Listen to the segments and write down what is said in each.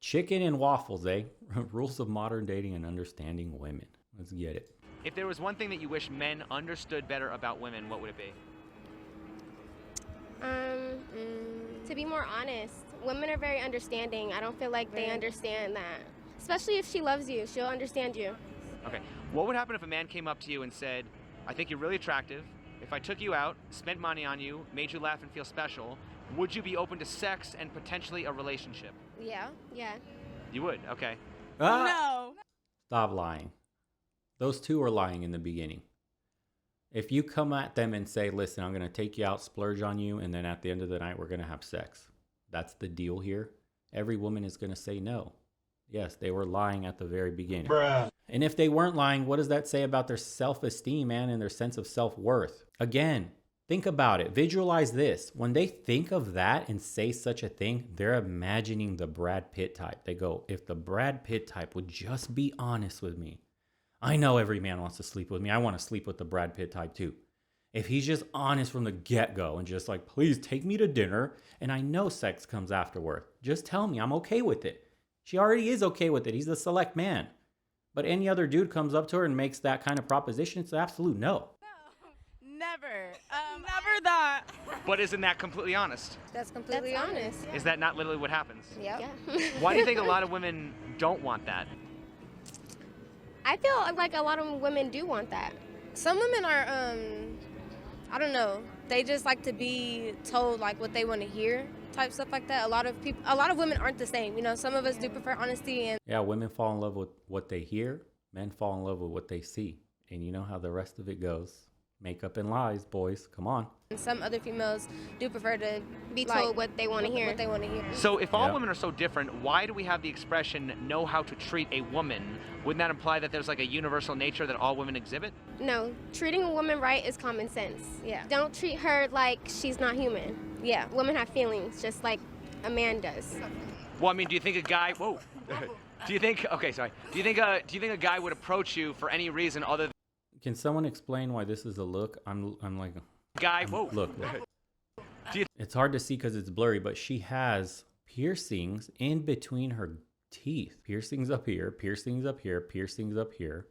Chicken and waffles, eh? Rules of modern dating and understanding women. Let's get it. If there was one thing that you wish men understood better about women, what would it be? To be more honest. Women are very understanding. I don't feel like they understand that. Especially if she loves you, she'll understand you. Okay. What would happen if a man came up to you and said, I think you're really attractive. If I took you out, spent money on you, made you laugh and feel special, would you be open to sex and potentially a relationship? Yeah. You would? Okay. No. Stop lying. Those two are lying in the beginning. If you come at them and say, listen, I'm going to take you out, splurge on you, and then at the end of the night, we're going to have sex. That's the deal here. Every woman is going to say no. Yes, they were lying at the very beginning. Bruh. And if they weren't lying, what does that say about their self-esteem, man, and their sense of self-worth? Again, think about it. Visualize this. When they think of that and say such a thing, they're imagining the Brad Pitt type. They go, if the Brad Pitt type would just be honest with me. I know every man wants to sleep with me. I want to sleep with the Brad Pitt type too. If he's just honest from the get-go and just like, please take me to dinner, and I know sex comes afterward. Just tell me I'm okay with it. She already is okay with it. He's a select man. But any other dude comes up to her and makes that kind of proposition, it's an absolute no. Never. Never that. But isn't that completely honest? That's completely honest. Is that not literally what happens? Yep. Yeah. Why do you think a lot of women don't want that? I feel like a lot of women do want that. Some women are, I don't know. They just like to be told like what they want to hear, type stuff like that. A lot of women aren't the same. You know, some of us do prefer honesty and. Yeah, women fall in love with what they hear. Men fall in love with what they see. And you know how the rest of it goes. Makeup and lies, boys. Come on. And some other females do prefer to Be told what they want to hear. What they want to hear. So if all women are so different, why do we have the expression know how to treat a woman? Wouldn't that imply that there's like a universal nature that all women exhibit? No, treating a woman right is common sense. Yeah. Don't treat her like she's not human. Yeah. Women have feelings just like a man does. Well, I mean, do you think a guy? Whoa. Do you think? Okay, sorry. Do you think a guy would approach you for any reason other than? Can someone explain why this is a look? I'm like, Guy, whoa. Look. It's hard to see because it's blurry, but she has piercings in between her teeth. Piercings up here, piercings up here, piercings up here.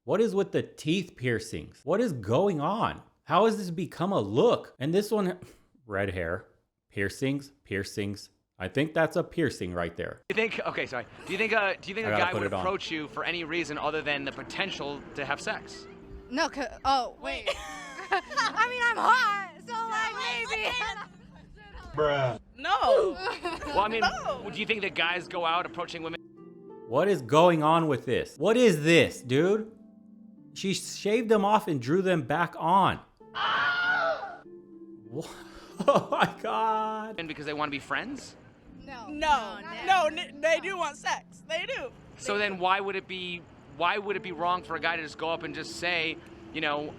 What is with the teeth piercings? What is going on? How has this become a look? And this one, red hair, piercings. I think that's a piercing right there. Do you think? Okay, sorry. Do you think a guy would approach you for any reason other than the potential to have sex? No, oh, wait. I mean, I'm hot, so like maybe. Bruh. No. Well, I mean, do you think that guys go out approaching women? What is going on with this? What is this, dude? She shaved them off and drew them back on. What? Oh my God. And because they want to be friends? No, they do want sex. They do. So then why would it be wrong for a guy to just go up and just say, you know,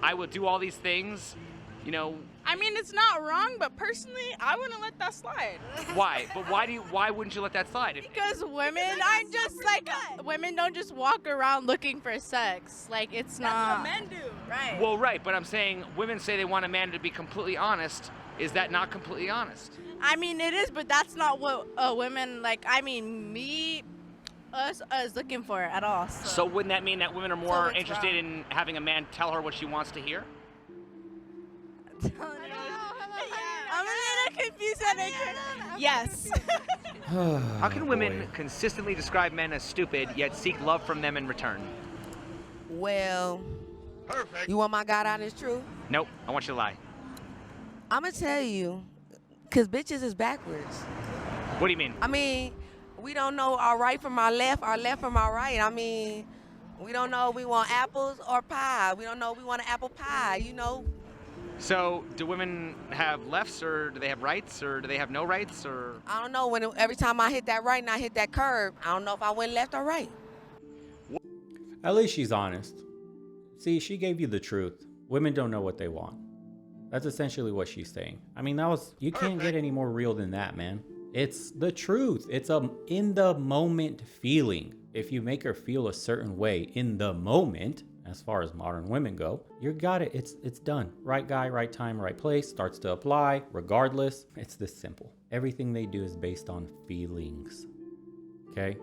I will do all these things, you know? I mean, it's not wrong, but personally, I wouldn't let that slide. Why? But why wouldn't you let that slide? Because women aren't just like, women don't just walk around looking for sex. Like, it's not. That's what men do, right? Well, right, but I'm saying women say they want a man to be completely honest. Is that not completely honest? I mean, it is, but that's not what women, like, I mean, us is looking for at all. So wouldn't that mean that women are more interested in having a man tell her what she wants to hear? I'm a little confused. Yes. How can women consistently describe men as stupid, yet seek love from them in return? Well, perfect. You want my God honest truth? Nope, I want you to lie. I'm going to tell you, because bitches is backwards. What do you mean? I mean, we don't know our right from our left from our right. I mean, we don't know if we want apples or pie. We don't know if we want an apple pie, you know. So, do women have lefts, or do they have rights, or do they have no rights, or? I don't know. Every time I hit that right and I hit that curve, I don't know if I went left or right. At least she's honest. See, she gave you the truth. Women don't know what they want. That's essentially what she's saying. I mean, you can't get any more real than that, man. It's the truth. It's a in the moment feeling. If you make her feel a certain way in the moment, as far as modern women go, you got it. It's done. Right guy, right time, right place starts to apply regardless. It's this simple. Everything they do is based on feelings. Okay?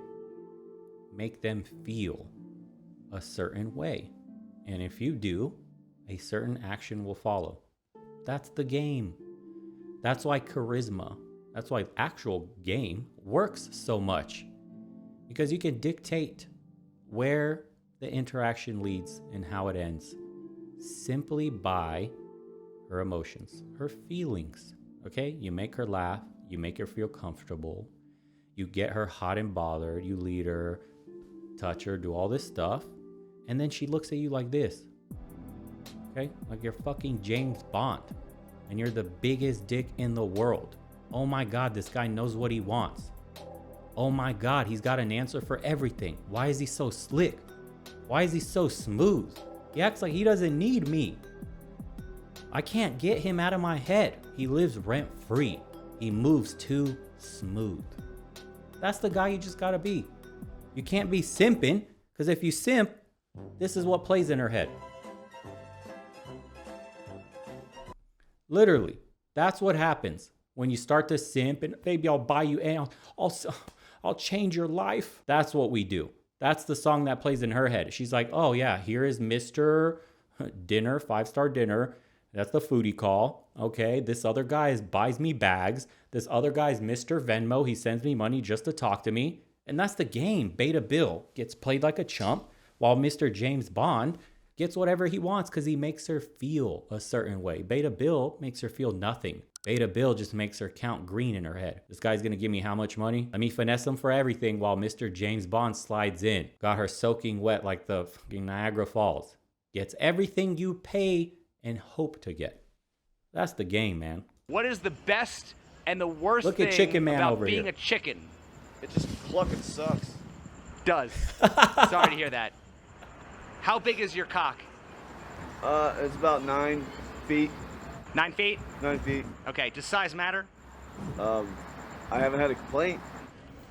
Make them feel a certain way. And if you do, a certain action will follow. That's the game. That's why charisma, that's why actual game works so much. Because you can dictate where the interaction leads and how it ends simply by her emotions, her feelings. Okay? You make her laugh, you make her feel comfortable, you get her hot and bothered, you lead her, touch her, do all this stuff, and then she looks at you like this. Okay? Like you're fucking James Bond and you're the biggest dick in the world. Oh my God, this guy knows what he wants. Oh my God, he's got an answer for everything. Why is he so slick? Why is he so smooth? He acts like he doesn't need me. I can't get him out of my head. He lives rent free. He moves too smooth. That's the guy you just gotta be. You can't be simping, because if you simp, this is what plays in her head. Literally, that's what happens when you start to simp and baby, I'll buy you and I'll change your life. That's what we do. That's the song that plays in her head. She's like, oh yeah, here is Mr. Dinner, 5-star dinner. That's the foodie call. Okay, this other guy buys me bags. This other guy's Mr. Venmo. He sends me money just to talk to me. And that's the game. Beta Bill gets played like a chump while Mr. James Bond gets whatever he wants because he makes her feel a certain way. Beta Bill makes her feel nothing. Beta Bill just makes her count green in her head. This guy's gonna give me how much money? Let me finesse him for everything while Mr. James Bond slides in. Got her soaking wet like the fucking Niagara Falls. Gets everything you pay and hope to get. That's the game, man. What is the best and the worst Look thing at Chicken Man about over being here. a chicken? It just clucking sucks. Does. Sorry to hear that. How big is your cock? It's about 9 feet. 9 feet? 9 feet. Okay, does size matter? I haven't had a complaint.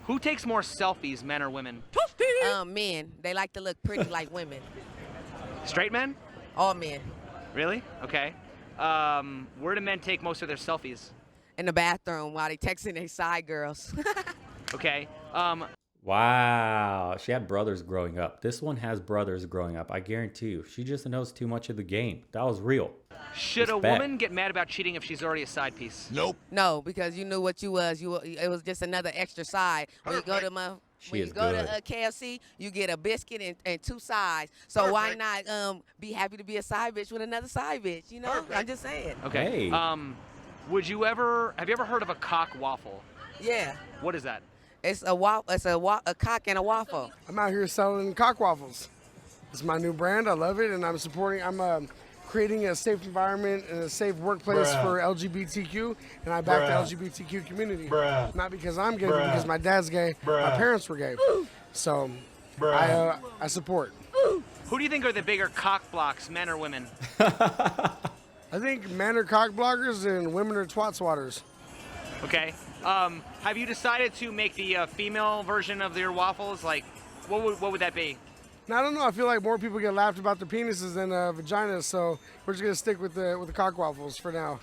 Who takes more selfies, men or women? Men. They like to look pretty like women. Straight men? All men. Really? Okay. Where do men take most of their selfies? In the bathroom while they texting their side girls. Okay. Wow. She had brothers growing up. This one has brothers growing up. I guarantee you. She just knows too much of the game. That was real. Should a Respect. woman get mad about cheating if she's already a side piece? Nope. No, because you knew what you was. It was just another extra side. When you go to She is to good. KFC, you get a biscuit and 2 sides. So why not be happy to be a side bitch with another side bitch? You know, I'm just saying. Okay. Hey. Have you ever heard of a cock waffle? Yeah, What is that? it's a cock and a waffle. I'm out here selling cock waffles. It's my new brand. I love it, and I'm supporting. I'm creating a safe environment and a safe workplace for LGBTQ, and I back the LGBTQ community. Not because I'm gay, but because my dad's gay, my parents were gay. So I support. Who do you think are the bigger cock blocks, men or women? I think men are cock blockers and women are twat swatters. Okay. Have you decided to make the female version of your waffles? Like, what would that be? Now, I don't know. I feel like more people get laughed about their penises than vaginas, so we're just gonna stick with the cock waffles for now.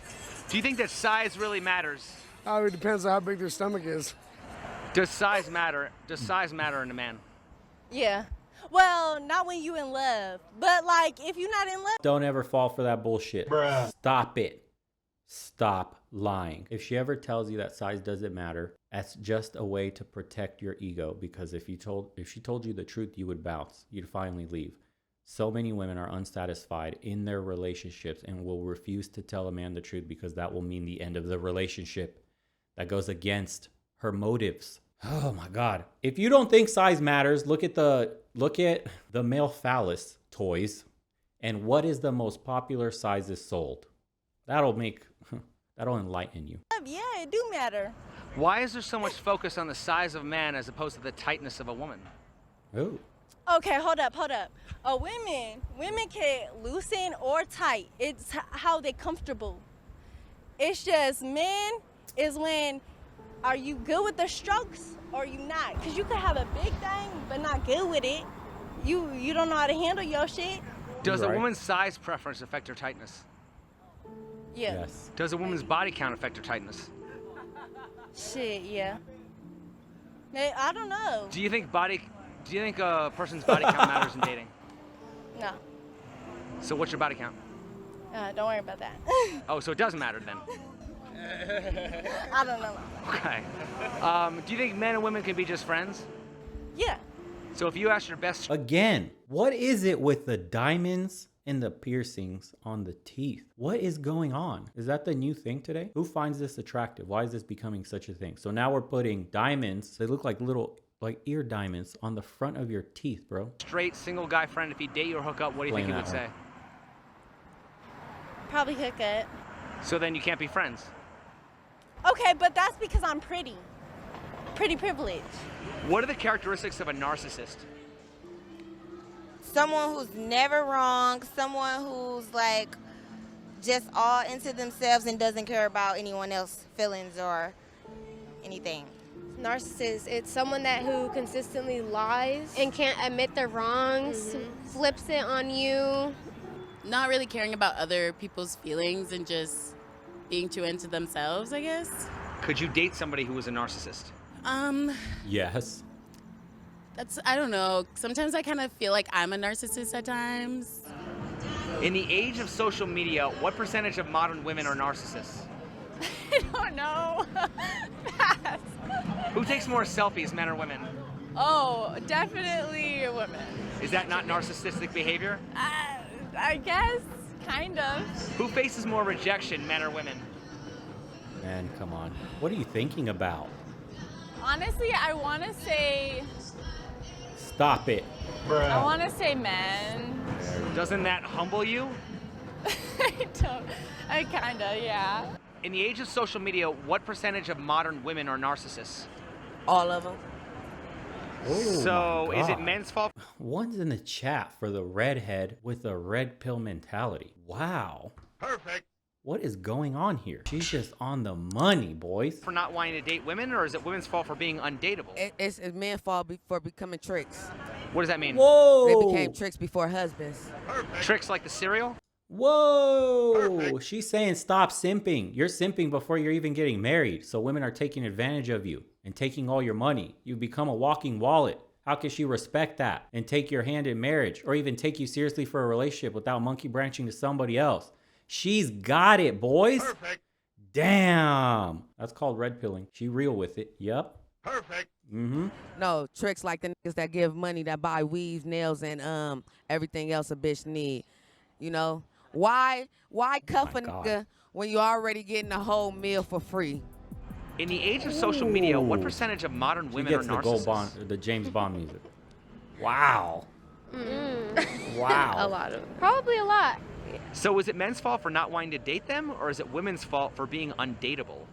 Do you think that size really matters? It depends on how big their stomach is. Does size matter? Does size matter in a man? Yeah. Well, not when you in love. But like if you're not in love. Don't ever fall for that bullshit. Stop it. Stop lying. If she ever tells you that size doesn't matter, that's just a way to protect your ego, because if she told you the truth, you would bounce. You'd finally leave. So many women are unsatisfied in their relationships and will refuse to tell a man the truth because that will mean the end of the relationship. That goes against her motives. Oh my God. If you don't think size matters, look at the male phallus toys and what is the most popular sizes sold. That'll enlighten you. Yeah, it do matter. Why is there so much focus on the size of a man as opposed to the tightness of a woman? Ooh. Okay, hold up. Women can loosen or tight. It's how they comfortable. It's just men is when are you good with the strokes or you not? Cause you could have a big thing but not good with it. You don't know how to handle your shit. Does a Right. woman's size preference affect her tightness? Yeah. Yes. Does a woman's body count affect her tightness? Shit, yeah. I don't know. Do you think a person's body count matters in dating? No. So what's your body count? Don't worry about that. Oh, so it doesn't matter then. I don't know. Okay. Do you think men and women can be just friends? Yeah. So if you asked your best Again, what is it with the diamonds and the piercings on the teeth? What is going on? Is that the new thing today? Who finds this attractive? Why is this becoming such a thing? So now we're putting diamonds, they look like little ear diamonds on the front of your teeth, bro. straight single guy friend, if he date you or hook up, what do you think he would say? Probably hook it. So then you can't be friends. Okay, but that's because I'm pretty. Pretty privileged. What are the characteristics of a narcissist? Someone who's never wrong, someone who's like just all into themselves and doesn't care about anyone else's feelings or anything. Narcissist, it's someone who consistently lies and can't admit their wrongs, flips it on you. Not really caring about other people's feelings and just being too into themselves, I guess. Could you date somebody who was a narcissist? Yes. I don't know. Sometimes I kind of feel like I'm a narcissist at times. In the age of social media, what percentage of modern women are narcissists? I don't know. Pass. Who takes more selfies, men or women? Oh, definitely women. Is that not narcissistic behavior? I guess, kind of. Who faces more rejection, men or women? Man, come on. What are you thinking about? Honestly, I want to say... Stop it. I want to say men. Doesn't that humble you? I kind of, yeah. In the age of social media, what percentage of modern women are narcissists? All of them. Oh So my is it God. men's fault? One's in the chat for the redhead with a red pill mentality. Wow. Perfect. What is going on here? She's just on the money, boys. For not wanting to date women, or is it women's fault for being undateable? It's men's fault for becoming tricks. What does that mean? Whoa. They became tricks before husbands. Tricks like the cereal? Whoa. Perfect. She's saying stop simping. You're simping before you're even getting married. So women are taking advantage of you and taking all your money. You become a walking wallet. How can she respect that and take your hand in marriage or even take you seriously for a relationship without monkey branching to somebody else? She's got it, boys. Perfect. Damn. That's called red pilling. She real with it. Yep. Perfect. Mm-hmm. No, tricks like the niggas that give money, that buy weaves, nails, and everything else a bitch need. You know? Why cuff a God. nigga when you already getting a whole meal for free? In the age of social media, what Ooh. percentage of modern She women are gets the narcissists? the James Bond music. Wow. A Wow. lot of Probably a lot. So is it men's fault for not wanting to date them, or is it women's fault for being undateable?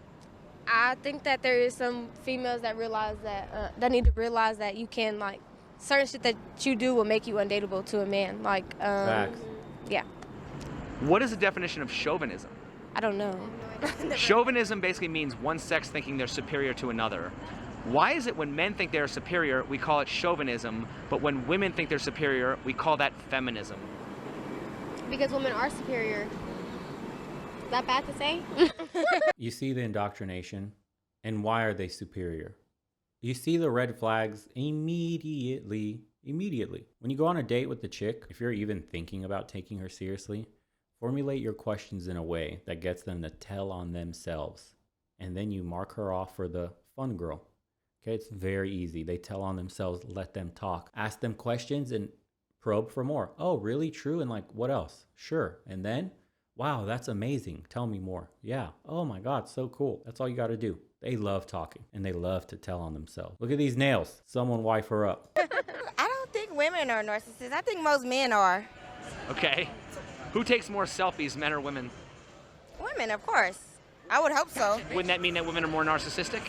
I think that there is some females that realize that that need to realize that you can, like, certain shit that you do will make you undateable to a man. Like, Facts. yeah, What is the definition of chauvinism? I don't know. Chauvinism basically means one sex thinking they're superior to another. Why is it when men think they're superior, we call it chauvinism, but when women think they're superior, we call that feminism? Because women are superior. Is that bad to say? You see the indoctrination, and why are they superior? You see the red flags immediately. When you go on a date with the chick, if you're even thinking about taking her seriously, formulate your questions in a way that gets them to tell on themselves. And then you mark her off for the fun girl. Okay, it's very easy. They tell on themselves, let them talk. Ask them questions and probe for more. Oh, really? True? And like, what else? Sure. And then, wow, that's amazing. Tell me more. Yeah. Oh my God, so cool. That's all you got to do. They love talking and they love to tell on themselves. Look at these nails. Someone wife her up. I don't think women are narcissists. I think most men are. Okay. Who takes more selfies, men or women? Women, of course. I would hope so. Wouldn't that mean that women are more narcissistic?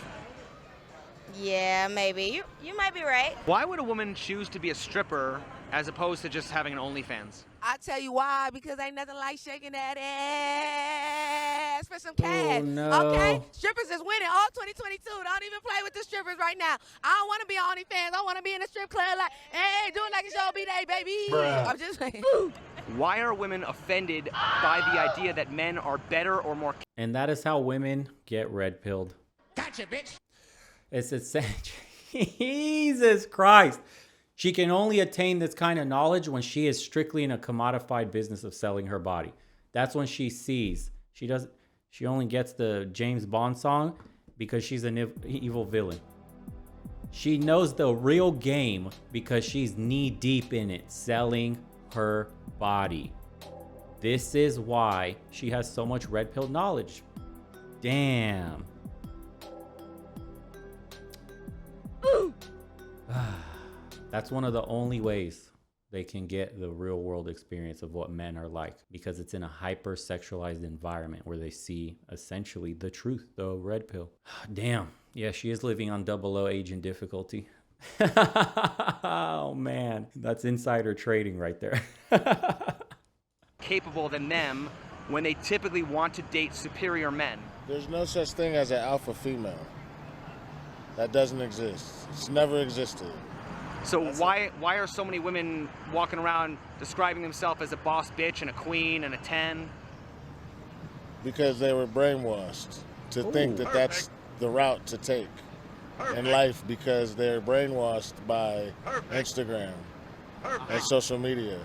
Yeah, maybe. You might be right. Why would a woman choose to be a stripper as opposed to just having an OnlyFans? I tell you why, because ain't nothing like shaking that ass for some cash. no. Okay? Strippers is winning all 2022. Don't even play with the strippers right now. I don't want to be on OnlyFans. I want to be in a strip club like, hey, do it like it's your B-Day, baby. Bruh. I'm just saying. Why are women offended by the idea that men are better or more? And that is how women get red pilled. Gotcha, bitch. It's essentially Jesus Christ. She can only attain this kind of knowledge when she is strictly in a commodified business of selling her body. That's when she sees. She only gets the James Bond song because she's an evil villain. She knows the real game because she's knee deep in it, selling her body. This is why she has so much red pill knowledge. Damn. That's one of the only ways they can get the real world experience of what men are like, because it's in a hyper sexualized environment where they see essentially the truth, the red pill. Damn. Yeah, she is living on 00 agent difficulty. Oh man, that's insider trading right there. Capable than them when they typically want to date superior men. There's no such thing as an alpha female. That doesn't exist. It's never existed. So why are so many women walking around describing themselves as a boss bitch and a queen and a 10? Because they were brainwashed to think that that's the route to take in life, because they're brainwashed by Instagram and social media.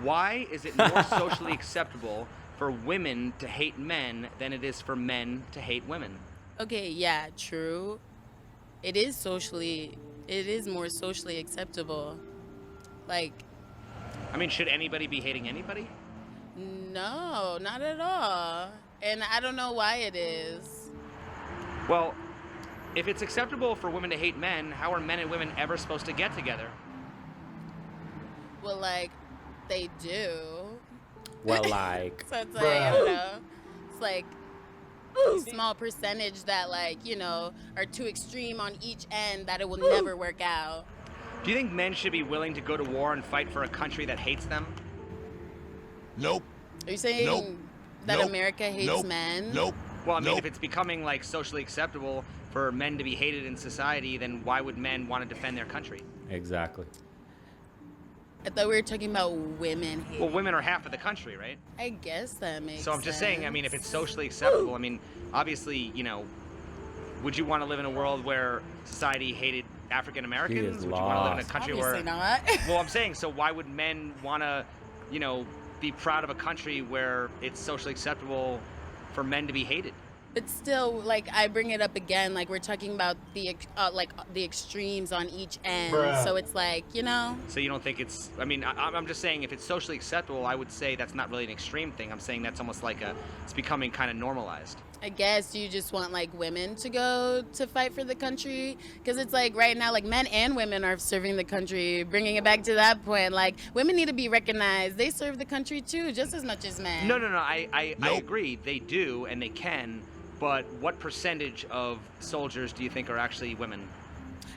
Why is it more socially acceptable for women to hate men than it is for men to hate women? Okay, yeah, true. It is more socially acceptable. Like, I mean, should anybody be hating anybody? no, not at all. And I don't know why it is. Well, if it's acceptable for women to hate men, how are men and women ever supposed to get together? Well, like, they do. Well, like. So it's like, I don't know. It's like a small percentage that, like, you know, are too extreme on each end that it will never work out. Do you think men should be willing to go to war and fight for a country that hates them? Nope. Are you saying that America hates men? Nope. Well, I mean, if it's becoming, like, socially acceptable for men to be hated in society, then why would men want to defend their country? Exactly. I thought we were talking about women hating. Well, women are half of the country, right? I guess that makes sense. So I'm just saying, I mean, if it's socially acceptable, I mean, obviously, you know, would you want to live in a world where society hated African Americans? Would you want to live in a country Obviously where... not. Well, I'm saying, so why would men want to, you know, be proud of a country where it's socially acceptable for men to be hated? But still, like, I bring it up again, like, we're talking about the extremes on each end. Bruh. So it's like, you know. So you don't think it's, I mean, I'm just saying if it's socially acceptable, I would say that's not really an extreme thing. I'm saying that's almost like it's becoming kind of normalized. I guess you just want, like, women to go to fight for the country. Because it's like right now, like, men and women are serving the country. Bringing it back to that point, like, women need to be recognized. They serve the country too, just as much as men. No, I agree. They do and they can. But what percentage of soldiers do you think are actually women?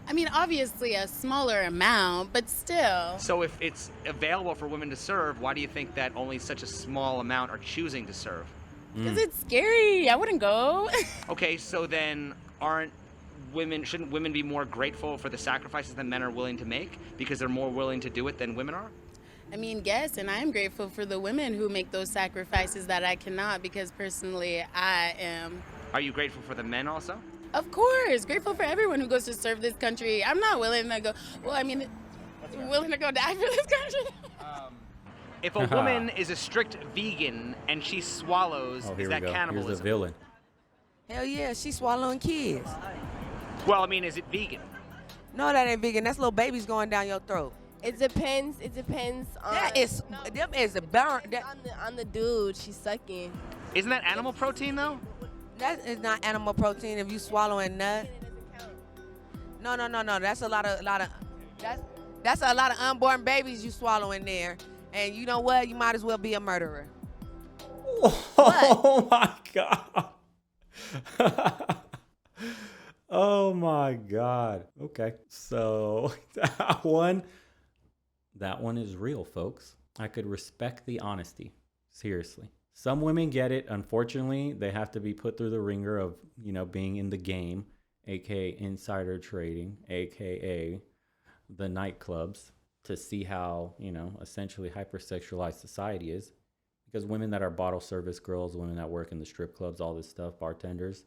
I mean, obviously a smaller amount, but still. So if it's available for women to serve, why do you think that only such a small amount are choosing to serve? Because it's scary. I wouldn't go. Okay, so then shouldn't women be more grateful for the sacrifices that men are willing to make because they're more willing to do it than women are? I mean, yes, and I am grateful for the women who make those sacrifices that I cannot, because personally I am. Are you grateful for the men also? Of course, grateful for everyone who goes to serve this country. I'm not willing to go, willing to go die for this country. If a woman is a strict vegan and she swallows, is that cannibalism? Here's the villain. Hell yeah, she's swallowing kids. Well, I mean, is it vegan? No, that ain't vegan. That's little babies going down your throat. It depends. It depends on. That is, them is a burn. On the dude she's sucking. Isn't that animal protein though? That is not animal protein if you swallowing nut. No. That's a lot of that's a lot of unborn babies you swallowing there. And you know what? You might as well be a murderer. Oh my God. Oh my God. Okay. So that one is real, folks. I could respect the honesty. Seriously. Some women get it. Unfortunately, they have to be put through the ringer of, you know, being in the game, aka insider trading, aka the nightclubs, to see how, you know, essentially hypersexualized society is. Because women that are bottle service girls, women that work in the strip clubs, all this stuff, bartenders,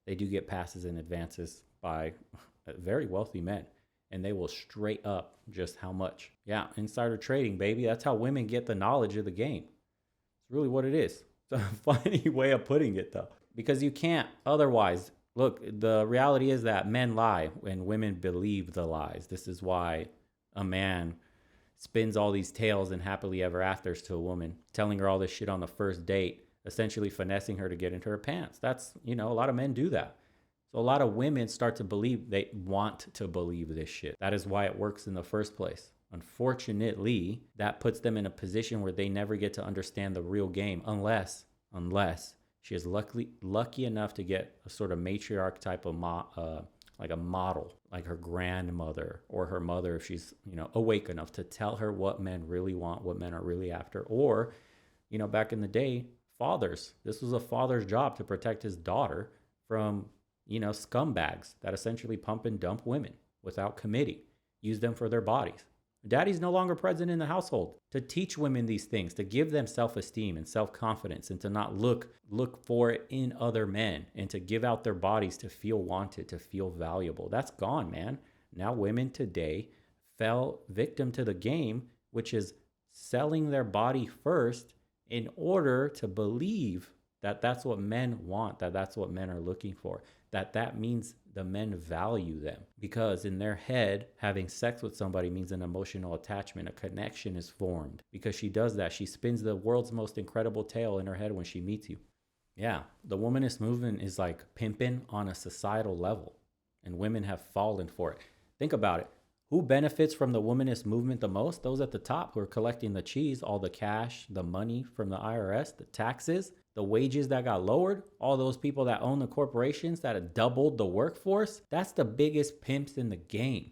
they do get passes and advances by very wealthy men, and they will straight up just how much. Yeah, insider trading, baby. That's how women get the knowledge of the game. It's really what it is. It's a funny way of putting it, though, because you can't otherwise. Look, the reality is that men lie and women believe the lies. This is why a man spins all these tales and happily ever afters to a woman, telling her all this shit on the first date, essentially finessing her to get into her pants. That's, a lot of men do that. So a lot of women start to believe, they want to believe this shit. That is why it works in the first place. Unfortunately, that puts them in a position where they never get to understand the real game unless she is lucky enough to get a sort of matriarch type of like a model, like her grandmother or her mother, if she's, awake enough to tell her what men really want, what men are really after. Or, back in the day, fathers. This was a father's job to protect his daughter from, scumbags that essentially pump and dump women without committee, use them for their bodies. Daddy's no longer present in the household to teach women these things, to give them self-esteem and self-confidence, and to not look for it in other men, and to give out their bodies to feel wanted, to feel valuable. That's gone, man. Now women today fell victim to the game, which is selling their body first in order to believe that that's what men want, that that's what men are looking for, that means the men value them. Because in their head, having sex with somebody means an emotional attachment, a connection is formed. Because she does that. She spins the world's most incredible tale in her head when she meets you. Yeah, the womanist movement is like pimping on a societal level, and women have fallen for it. Think about it. Who benefits from the womanist movement the most? Those at the top who are collecting the cheese, all the cash, the money from the IRS, the taxes, the wages that got lowered, all those people that own the corporations that have doubled the workforce. That's the biggest pimps in the game.